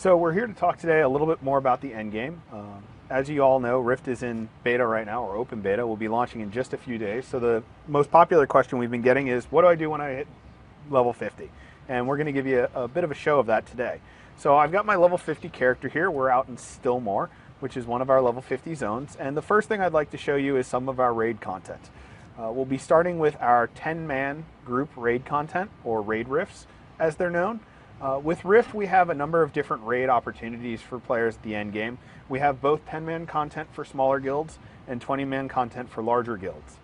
So we're here to talk today a little bit more about the endgame. As you all know, Rift is in beta right now, or open beta. We'll be launching in just a few days. So the most popular question we've been getting is, what do I do when I hit level 50? And we're going to give you a bit of a show of that today. So I've got my level 50 character here. We're out in Stillmore, which is one of our level 50 zones. And the first thing I'd like to show you is some of our raid content. We'll be starting with our 10-man group raid content, or raid rifts, as they're known. With Rift, we have a number of different raid opportunities for players at the end game. We have both 10-man content for smaller guilds and 20-man content for larger guilds.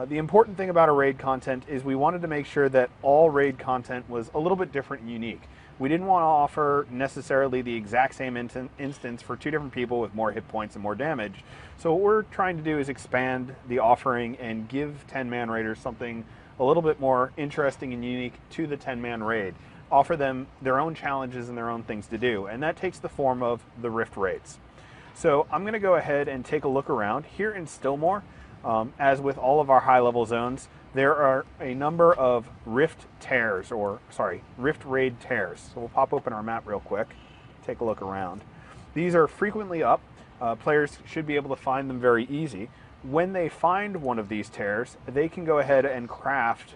The important thing about our raid content is we wanted to make sure that all raid content was a little bit different and unique. We didn't want to offer necessarily the exact same instance for two different people with more hit points and more damage. So what we're trying to do is expand the offering and give 10-man raiders something a little bit more interesting and unique to the 10-man raid. Offer them their own challenges and their own things to do, and that takes the form of the Rift raids. So I'm going to go ahead and take a look around here in Stillmore. As with all of our high-level zones, there are a number of Rift tears, Rift raid tears. So we'll pop open our map real quick, take a look around. These are frequently up. Players should be able to find them very easy. When they find one of these tears, they can go ahead and craft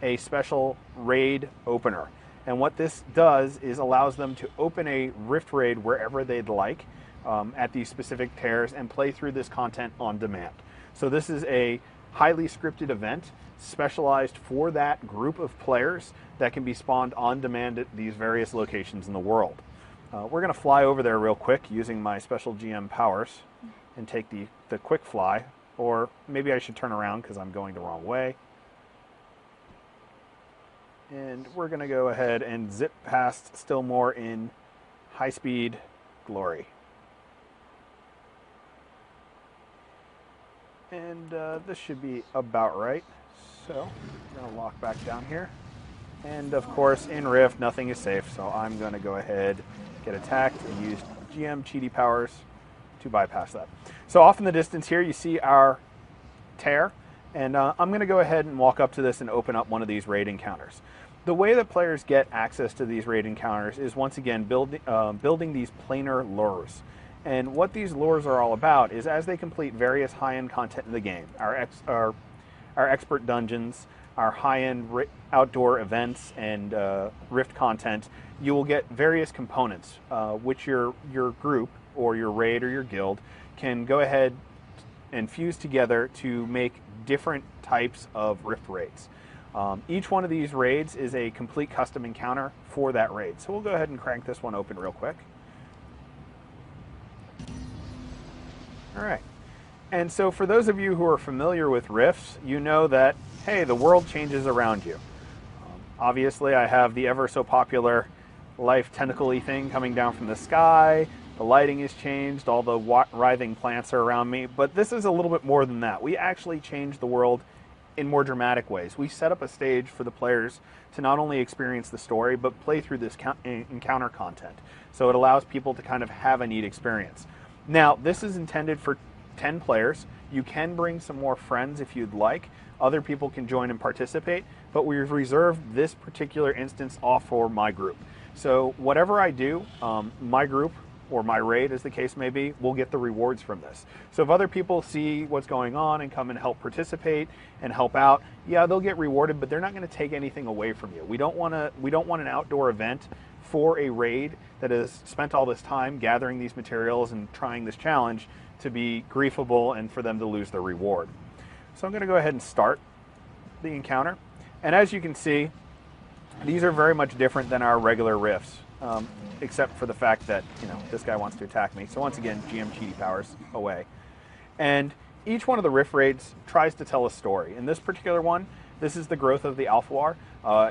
a special raid opener. And what this does is allows them to open a Rift raid wherever they'd like at these specific tears and play through this content on demand. So this is a highly scripted event specialized for that group of players that can be spawned on demand at these various locations in the world. We're going to fly over there real quick using my special GM powers and take the quick fly, or maybe I should turn around because I'm going the wrong way. And we're going to go ahead and zip past Stillmore in high-speed glory. And this should be about right. So I'm going to lock back down here. And of course, in Rift, nothing is safe. So I'm going to go ahead, get attacked, and use GM cheaty powers to bypass that. So off in the distance here, you see our tear. And I'm going to go ahead and walk up to this and open up one of these raid encounters. The way that players get access to these raid encounters is, once again, building these planar lures. And what these lures are all about is, as they complete various high-end content in the game, our expert dungeons, our high-end outdoor events, and Rift content, you will get various components, which your group, or your raid, or your guild can go ahead and fuse together to make different types of Rift raids. Each one of these raids is a complete custom encounter for that raid. So we'll go ahead and crank this one open real quick. All right. And so for those of you who are familiar with Rifts, you know that, hey, the world changes around you. Obviously, I have the ever so popular life tentacle-y thing coming down from the sky. The lighting has changed, all the writhing plants are around me, but this is a little bit more than that. We actually change the world in more dramatic ways. We set up a stage for the players to not only experience the story, but play through this encounter content. So it allows people to kind of have a neat experience. Now, this is intended for 10 players. You can bring some more friends if you'd like. Other people can join and participate, but we've reserved this particular instance off for my group. So whatever I do, my group, or my raid, as the case may be, will get the rewards from this. So if other people see what's going on and come and help participate and help out, yeah, they'll get rewarded, but they're not going to take anything away from you. We don't want an outdoor event for a raid that has spent all this time gathering these materials and trying this challenge to be griefable and for them to lose their reward. So I'm going to go ahead and start the encounter. And as you can see, these are very much different than our regular rifts. Except for the fact that, this guy wants to attack me. So once again, GM cheaty powers away. And each one of the Rift raids tries to tell a story. In this particular one, this is the growth of the Alpha.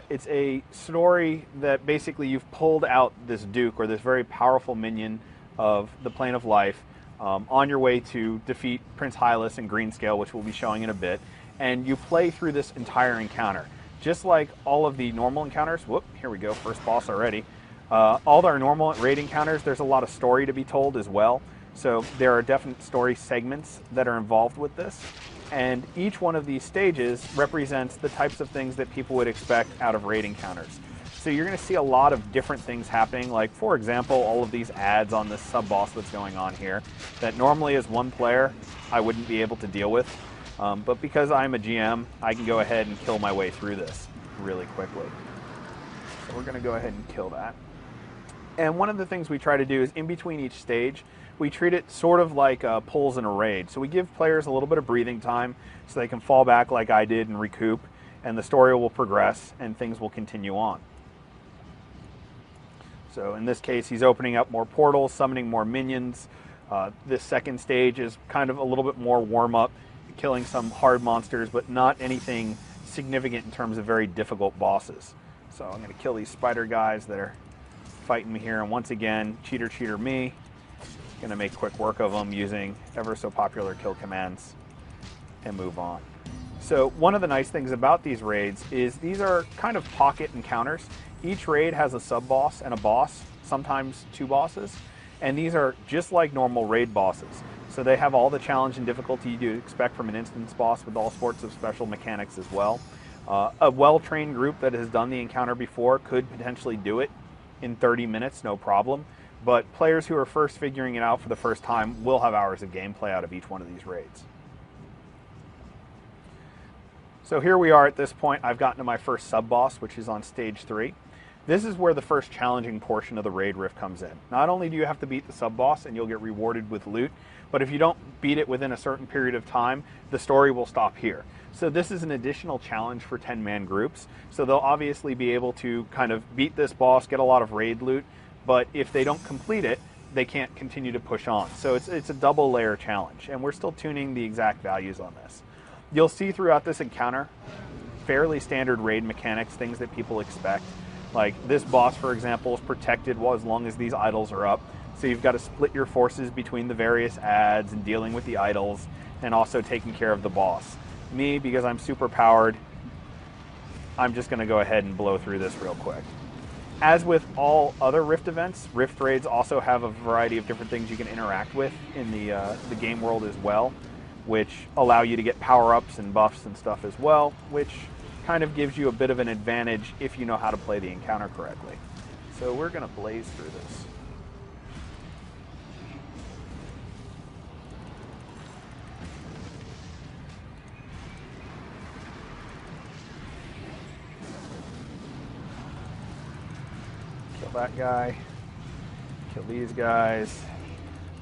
It's a story that basically you've pulled out this Duke, or this very powerful minion of the Plane of Life, on your way to defeat Prince Hylas and Greenscale, which we'll be showing in a bit. And you play through this entire encounter. Just like all of the normal encounters, whoop, here we go, first boss already. All our normal raid encounters, there's a lot of story to be told as well. So there are definite story segments that are involved with this. And each one of these stages represents the types of things that people would expect out of raid encounters. So you're going to see a lot of different things happening, like, for example, all of these ads on this sub-boss that's going on here that normally as one player I wouldn't be able to deal with. But because I'm a GM, I can go ahead and kill my way through this really quickly. So we're going to go ahead and kill that. And one of the things we try to do is in between each stage, we treat it sort of like pulls in a raid. So we give players a little bit of breathing time so they can fall back like I did and recoup, and the story will progress and things will continue on. So in this case, he's opening up more portals, summoning more minions. This second stage is kind of a little bit more warm-up, killing some hard monsters, but not anything significant in terms of very difficult bosses. So I'm going to kill these spider guys that are fighting me here. And once again, cheater, cheater me. Going to make quick work of them using ever so popular kill commands and move on. So one of the nice things about these raids is these are kind of pocket encounters. Each raid has a sub-boss and a boss, sometimes two bosses, and these are just like normal raid bosses. So they have all the challenge and difficulty you'd expect from an instance boss with all sorts of special mechanics as well. A well-trained group that has done the encounter before could potentially do it in 30 minutes, no problem. But players who are first figuring it out for the first time will have hours of gameplay out of each one of these raids. So here we are at this point. I've gotten to my first sub-boss, which is on stage 3. This is where the first challenging portion of the raid rift comes in. Not only do you have to beat the sub-boss and you'll get rewarded with loot, but if you don't beat it within a certain period of time, the story will stop here. So this is an additional challenge for 10-man groups. So they'll obviously be able to kind of beat this boss, get a lot of raid loot, but if they don't complete it, they can't continue to push on. So it's a double layer challenge, and we're still tuning the exact values on this. You'll see throughout this encounter fairly standard raid mechanics, things that people expect. Like this boss, for example, is protected as long as these idols are up. So you've got to split your forces between the various ads and dealing with the idols and also taking care of the boss. Me, because I'm super powered, I'm just going to go ahead and blow through this real quick. As with all other Rift events, Rift raids also have a variety of different things you can interact with in the game world as well, which allow you to get power-ups and buffs and stuff as well, which kind of gives you a bit of an advantage if you know how to play the encounter correctly. So we're going to blaze through this. Kill that guy. Kill these guys.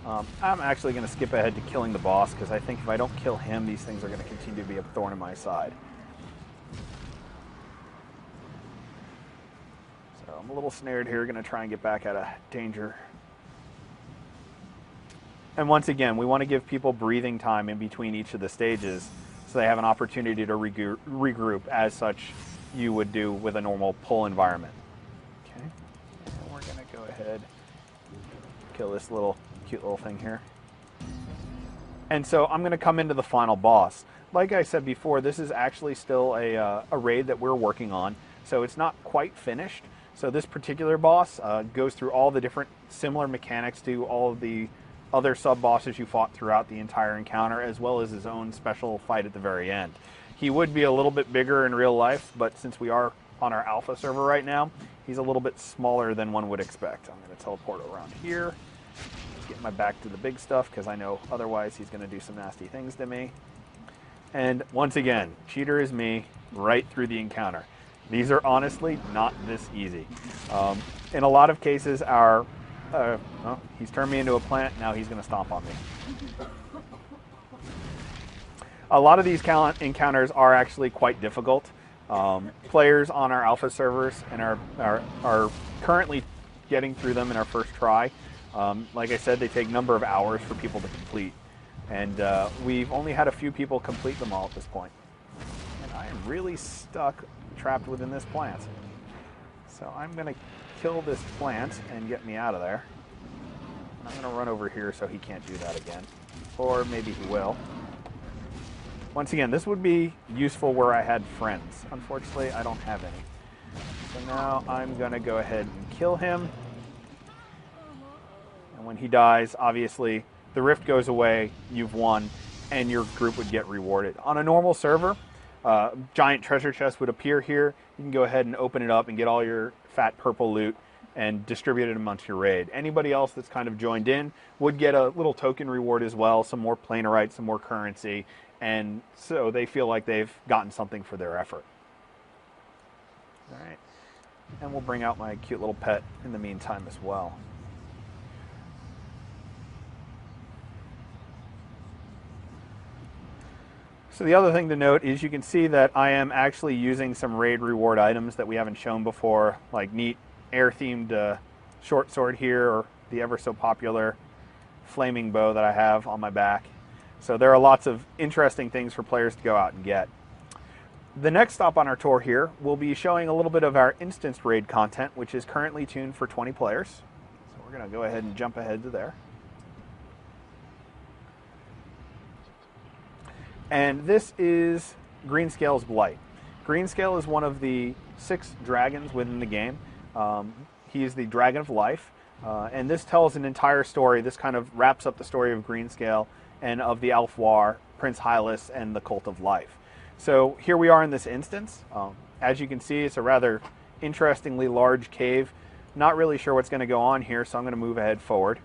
I'm actually going to skip ahead to killing the boss because I think if I don't kill him, these things are going to continue to be a thorn in my side. So I'm a little snared here, going to try and get back out of danger. And once again, we want to give people breathing time in between each of the stages so they have an opportunity to regroup as such you would do with a normal pull environment. Okay, and we're going to go ahead kill this cute little thing here. And so I'm going to come into the final boss. Like I said before, this is actually still a raid that we're working on, so it's not quite finished. So this particular boss goes through all the different similar mechanics to all of the other sub-bosses you fought throughout the entire encounter, as well as his own special fight at the very end. He would be a little bit bigger in real life, but since we are on our alpha server right now, he's a little bit smaller than one would expect. I'm going to teleport around here. Get my back to the big stuff because I know otherwise he's going to do some nasty things to me. And once again, cheater is me right through the encounter. These are honestly not this easy. In a lot of cases, he's turned me into a plant, now he's going to stomp on me. A lot of these encounters are actually quite difficult. Players on our alpha servers and are currently getting through them in our first try. Like I said, they take a number of hours for people to complete. And we've only had a few people complete them all at this point. And I am really stuck, trapped within this plant. So I'm going to kill this plant and get me out of there. And I'm going to run over here so he can't do that again. Or maybe he will. Once again, this would be useful where I had friends. Unfortunately, I don't have any. So now I'm going to go ahead and kill him. And when he dies, obviously, the rift goes away, you've won, and your group would get rewarded. On a normal server, Giant treasure chest would appear here. You can go ahead and open it up and get all your fat purple loot and distribute it amongst your raid. Anybody else that's kind of joined in would get a little token reward as well, some more planerite, some more currency, and so they feel like they've gotten something for their effort. All right, and we'll bring out my cute little pet in the meantime as well. So the other thing to note is you can see that I am actually using some raid reward items that we haven't shown before, like neat air-themed short sword here, or the ever so popular flaming bow that I have on my back. So there are lots of interesting things for players to go out and get. The next stop on our tour here will be showing a little bit of our instanced raid content, which is currently tuned for 20 players. So we're going to go ahead and jump ahead to there. And this is Greenscale's Blight. Greenscale is one of the 6 dragons within the game. He is the Dragon of Life, and this tells an entire story. This kind of wraps up the story of Greenscale and of the Elf War, Prince Hylas, and the Cult of Life. So here we are in this instance. As you can see, it's a rather interestingly large cave. Not really sure what's going to go on here, so I'm going to move ahead forward.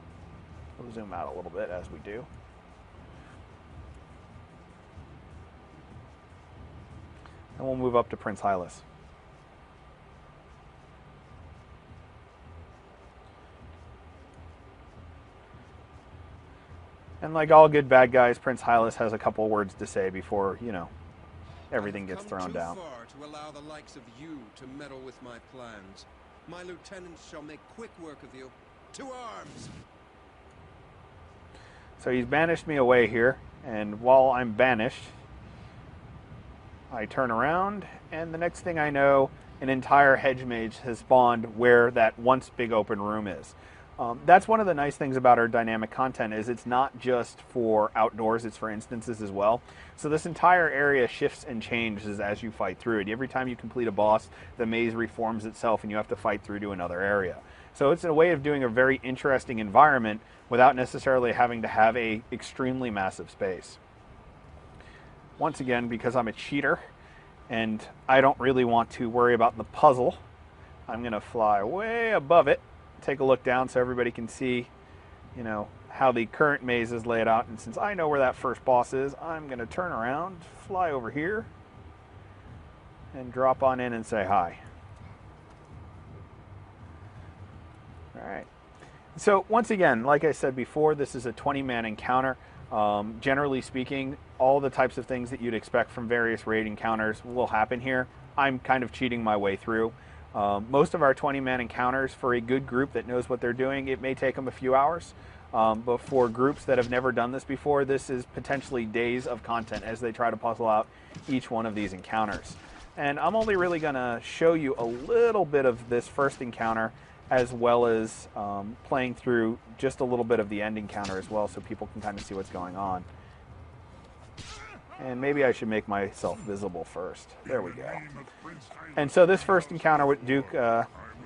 We'll zoom out a little bit as we do. And we'll move up to Prince Hylas. And like all good bad guys, Prince Hylas has a couple words to say before, you know, everything gets thrown down. Far to allow the likes of you to meddle with my plans. My lieutenants shall make quick work of you. To arms! So he's banished me away here, and while I'm banished, I turn around, and the next thing I know, an entire hedge mage has spawned where that once big open room is. That's one of the nice things about our dynamic content is it's not just for outdoors, it's for instances as well. So this entire area shifts and changes as you fight through it. Every time you complete a boss, the maze reforms itself and you have to fight through to another area. So it's a way of doing a very interesting environment without necessarily having to have a extremely massive space. Once again, because I'm a cheater and I don't really want to worry about the puzzle, I'm going to fly way above it, take a look down so everybody can see, you know, how the current maze is laid out. And since I know where that first boss is, I'm going to turn around, fly over here, and drop on in and say hi. All right. So once again, like I said before, this is a 20-man encounter. Generally speaking, all the types of things that you'd expect from various raid encounters will happen here. I'm kind of cheating my way through. Most of our 20-man encounters, for a good group that knows what they're doing, it may take them a few hours. But for groups that have never done this before, this is potentially days of content as they try to puzzle out each one of these encounters. And I'm only really going to show you a little bit of this first encounter, as well as playing through just a little bit of the end encounter as well, so people can kind of see what's going on. And maybe I should make myself visible first. There we go. And so this first encounter with Duke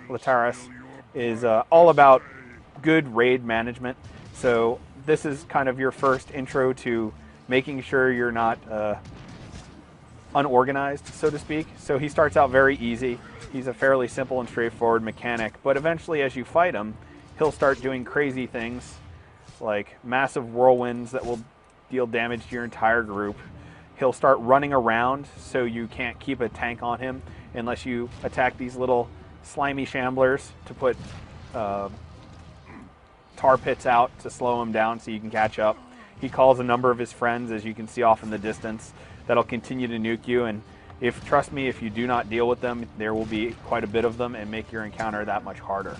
Lataris is all about good raid management. So this is kind of your first intro to making sure you're not unorganized, so to speak. So he starts out very easy. He's a fairly simple and straightforward mechanic, but eventually as you fight him, he'll start doing crazy things like massive whirlwinds that will deal damage to your entire group. He'll start running around so you can't keep a tank on him unless you attack these little slimy shamblers to put tar pits out to slow him down so you can catch up. He calls a number of his friends, as you can see off in the distance, that'll continue to nuke you, and trust me, if you do not deal with them, there will be quite a bit of them and make your encounter that much harder.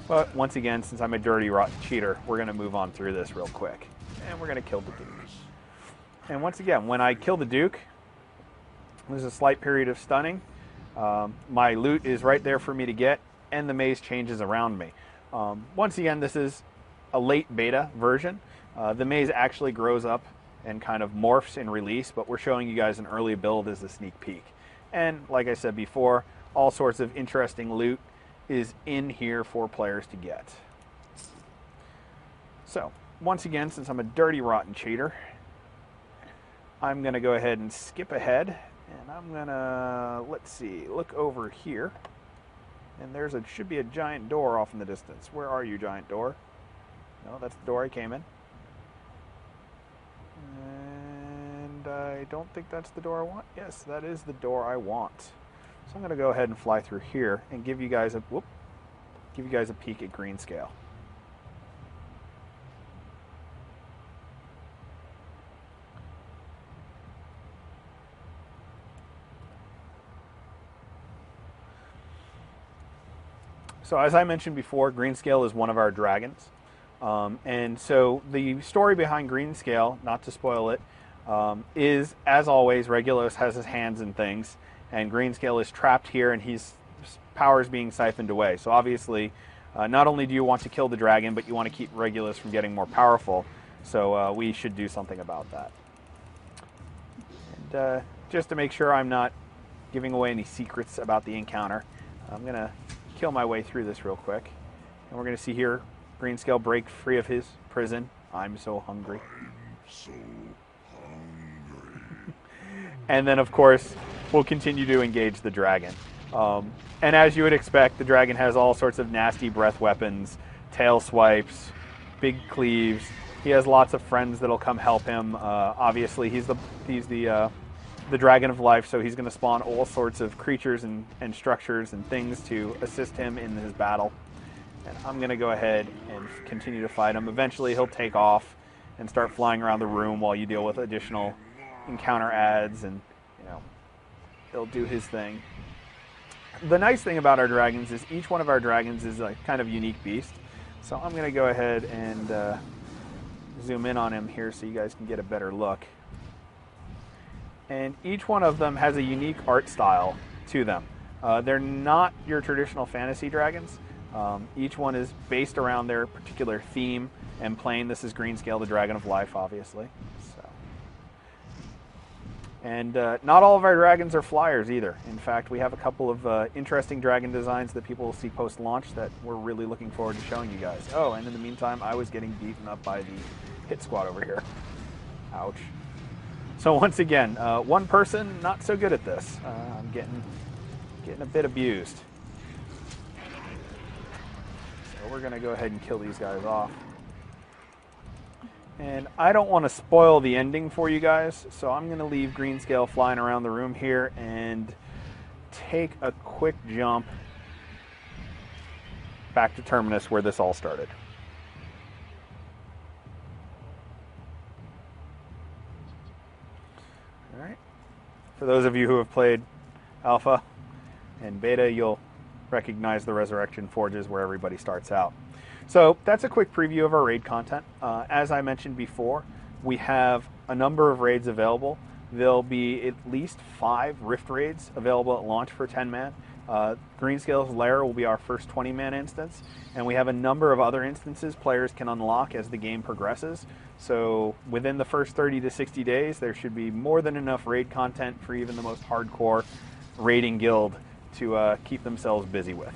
But once again, since I'm a dirty, rotten cheater, we're going to move on through this real quick. And we're going to kill the Duke. And once again, when I kill the Duke, there's a slight period of stunning. My loot is right there for me to get, and the maze changes around me. Once again, this is a late beta version. The maze actually grows up and kind of morphs in release, but we're showing you guys an early build as a sneak peek. And like I said before, all sorts of interesting loot is in here for players to get. So, once again, since I'm a dirty, rotten cheater, I'm going to go ahead and skip ahead And I'm gonna, let's see, look over here. And there's should be a giant door off in the distance. Where are you, giant door? No, that's the door I came in. And I don't think that's the door I want. Yes, that is the door I want. So I'm going to go ahead and fly through here and give you guys a peek at Greenscale. So as I mentioned before, Greenscale is one of our dragons. And so the story behind Greenscale, not to spoil it, is, as always, Regulus has his hands in things, and Greenscale is trapped here, and his power is being siphoned away. So obviously, not only do you want to kill the dragon, but you want to keep Regulus from getting more powerful. So we should do something about that. And just to make sure I'm not giving away any secrets about the encounter, I'm going to kill my way through this real quick. And we're going to see here Greenscale break free of his prison. I'm so hungry. And then, of course, we'll continue to engage the dragon. And as you would expect, the dragon has all sorts of nasty breath weapons, tail swipes, big cleaves. He has lots of friends that'll come help him. Obviously, he's the dragon of life, so he's going to spawn all sorts of creatures and structures and things to assist him in his battle. And I'm going to go ahead and continue to fight him. Eventually, he'll take off and start flying around the room while you deal with additional encounter ads, and he'll do his thing. The nice thing about our dragons is each one of our dragons is a kind of unique beast. So I'm going to go ahead and zoom in on him here so you guys can get a better look. And each one of them has a unique art style to them. They're not your traditional fantasy dragons. Each one is based around their particular theme and plane. This is Greenscale, the Dragon of Life, obviously. And not all of our dragons are flyers either. In fact, we have a couple of interesting dragon designs that people will see post-launch that we're really looking forward to showing you guys. Oh, and in the meantime, I was getting beaten up by the hit squad over here. Ouch. So once again, one person, not so good at this. I'm getting a bit abused. So we're going to go ahead and kill these guys off. And I don't want to spoil the ending for you guys, so I'm going to leave Greenscale flying around the room here and take a quick jump back to Terminus where this all started. All right. For those of you who have played Alpha and Beta, you'll recognize the Resurrection Forges where everybody starts out. So that's a quick preview of our raid content. As I mentioned before, we have a number of raids available. There'll be at least 5 Rift raids available at launch for 10-man. Greenscale's Lair will be our first 20-man instance, and we have a number of other instances players can unlock as the game progresses. So within the first 30 to 60 days, there should be more than enough raid content for even the most hardcore raiding guild to keep themselves busy with.